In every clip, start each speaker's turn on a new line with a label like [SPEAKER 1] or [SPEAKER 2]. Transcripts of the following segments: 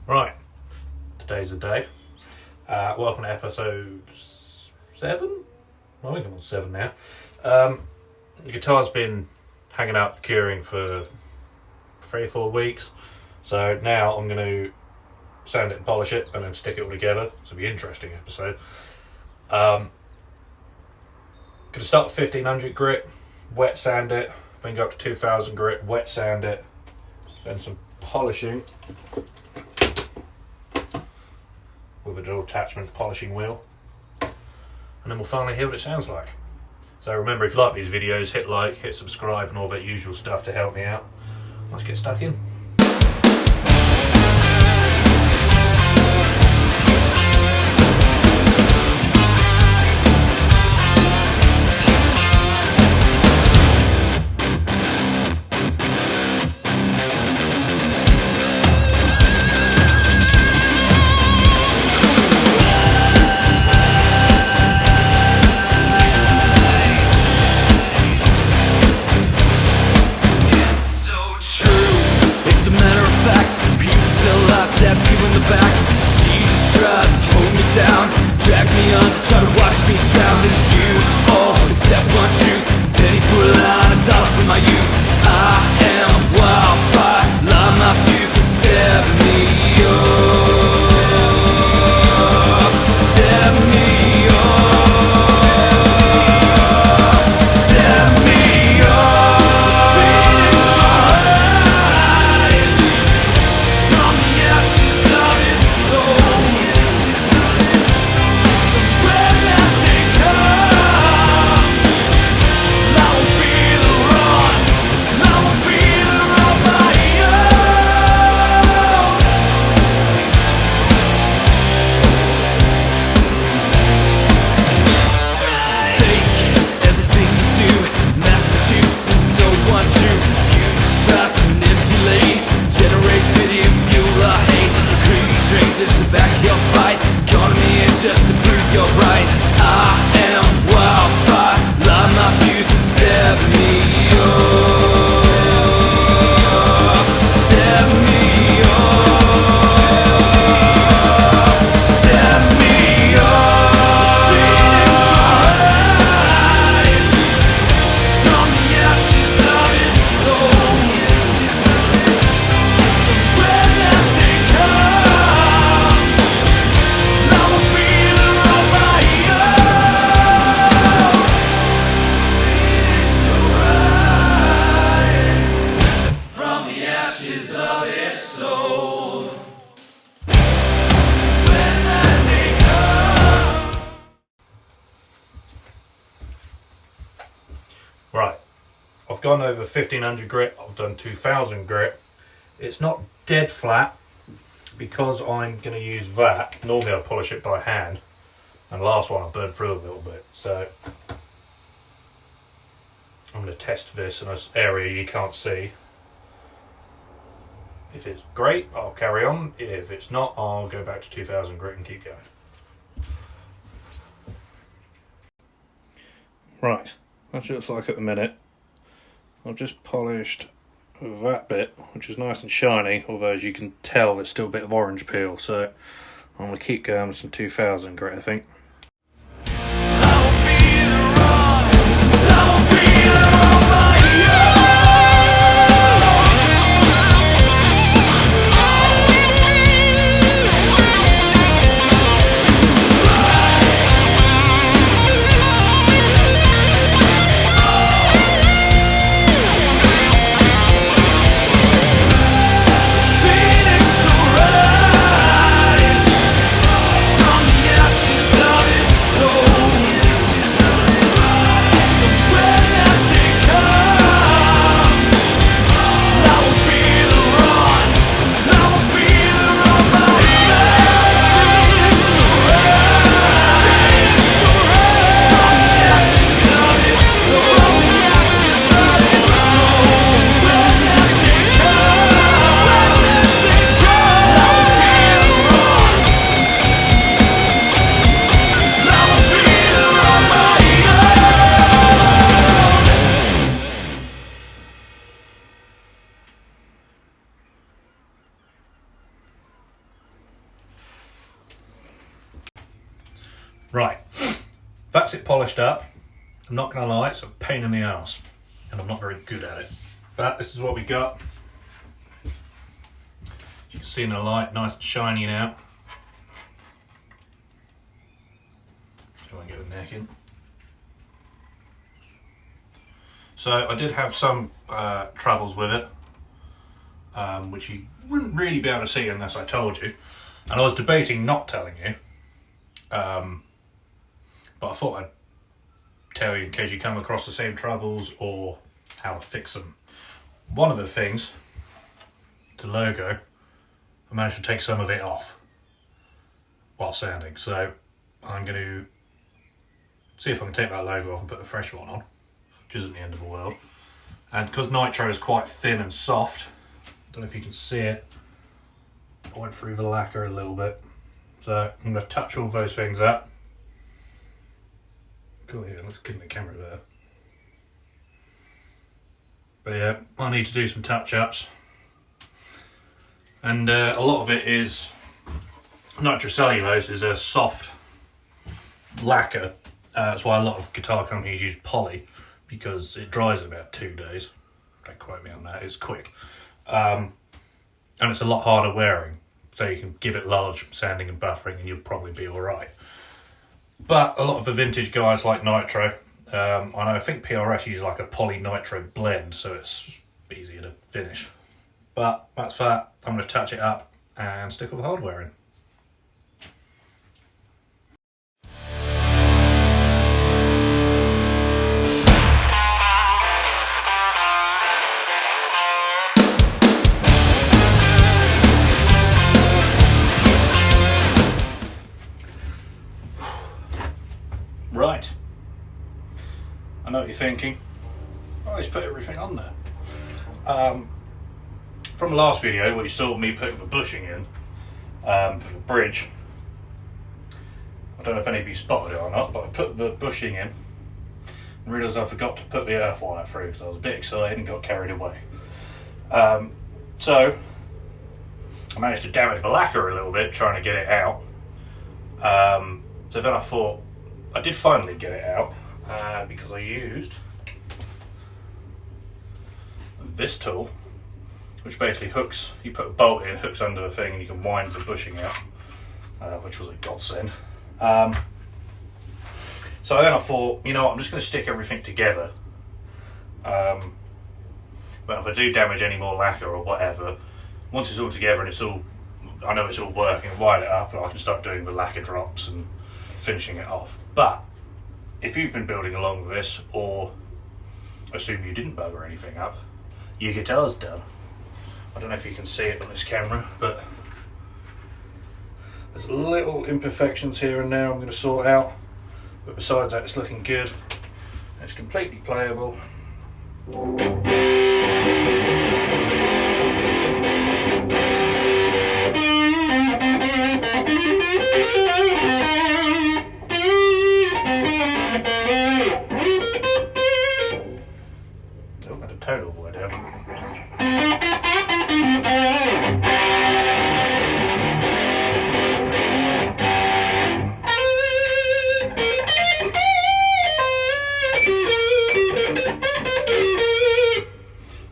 [SPEAKER 1] Right, today's the day. Welcome to episode 7? I think I'm on 7 now. The guitar's been hanging out curing for 3 or 4 weeks, so now I'm going to sand it and polish it and then stick it all together. It's going to be an interesting episode. Going to start with 1500 grit, wet sand it, then go up to 2000 grit, wet sand it, then some polishing with a dual attachment polishing wheel, and then we'll finally hear what it sounds like. So remember, if you like these videos, hit like, hit subscribe and all that usual stuff to help me out. Let's get stuck in. Right, I've gone over 1500 grit, I've done 2000 grit. It's not dead flat because I'm going to use that. Normally I polish it by hand, and the last one I burned through a little bit. So I'm going to test this in this area you can't see. If it's great, I'll carry on. If it's not, I'll go back to 2000 grit and keep going. Right. That's what it looks like at the minute. I've just polished that bit, which is nice and shiny, although as you can tell there's still a bit of orange peel, so I'm going to keep going with some 2000 grit, I think.
[SPEAKER 2] From the ashes of
[SPEAKER 1] Right, that's it polished up. I'm not going to lie, it's a pain in the arse, and I'm not very good at it. But this is what we got. As you can see in the light, nice and shiny now. Try and get the neck in. So I did have some troubles with it, which you wouldn't really be able to see unless I told you. And I was debating not telling you, but I thought I'd tell you in case you come across the same troubles or how to fix them. One of the things, the logo, I managed to take some of it off while sanding. So I'm going to see if I can take that logo off and put a fresh one on, which isn't the end of the world. And because nitro is quite thin and soft, I don't know if you can see it, I went through the lacquer a little bit. So I'm going to touch all those things up. Cool, here, let's get in the camera there. But yeah, I need to do some touch-ups. And a lot of it is, nitrocellulose is a soft lacquer. That's why a lot of guitar companies use poly, because it dries in about 2 days. Don't quote me on that, it's quick. And it's a lot harder wearing, so you can give it large sanding and buffering and you'll probably be alright. But a lot of the vintage guys like nitro. I think PRS use like a poly nitro blend, so it's easier to finish. But that's that. I'm going to touch it up and stick all the hardware in. Right, I know what you're thinking. I always put everything on there. From the last video where you saw me putting the bushing in for the bridge, I don't know if any of you spotted it or not, but I put the bushing in and realised I forgot to put the earth wire through, so I was a bit excited and got carried away. So I managed to damage the lacquer a little bit trying to get it out. So then I thought, I did finally get it out because I used this tool, which basically hooks, you put a bolt in, hooks under the thing, and you can wind the bushing out, which was a godsend. So then I thought, you know what, I'm just going to stick everything together. But if I do damage any more lacquer or whatever, once it's all together and it's all, I know it's all working, wire it up and I can start doing the lacquer drops and finishing it off. But if you've been building along with this, or assume you didn't bugger anything up, your guitar's done. I don't know if you can see it on this camera, but there's little imperfections here and there I'm going to sort out, but besides that it's looking good. It's completely playable. Tone all the way down.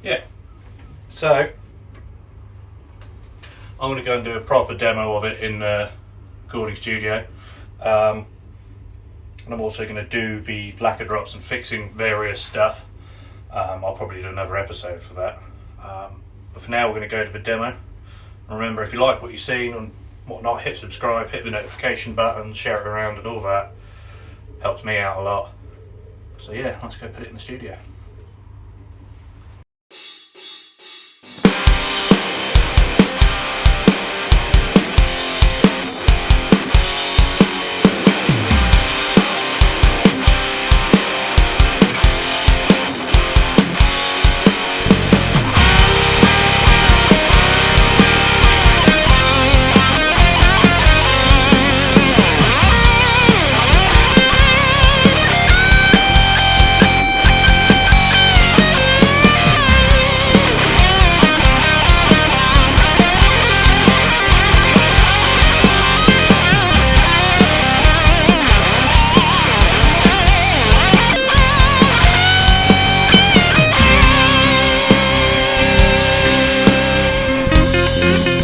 [SPEAKER 1] Yeah, so I'm going to go and do a proper demo of it in the recording studio. And I'm also going to do the lacquer drops and fixing various stuff. I'll probably do another episode for that. But for now we're going to go to the demo. Remember, if you like what you've seen and whatnot, hit subscribe, hit the notification button, share it around and all that. Helps me out a lot. So yeah, let's go put it in the studio.
[SPEAKER 2] Bye.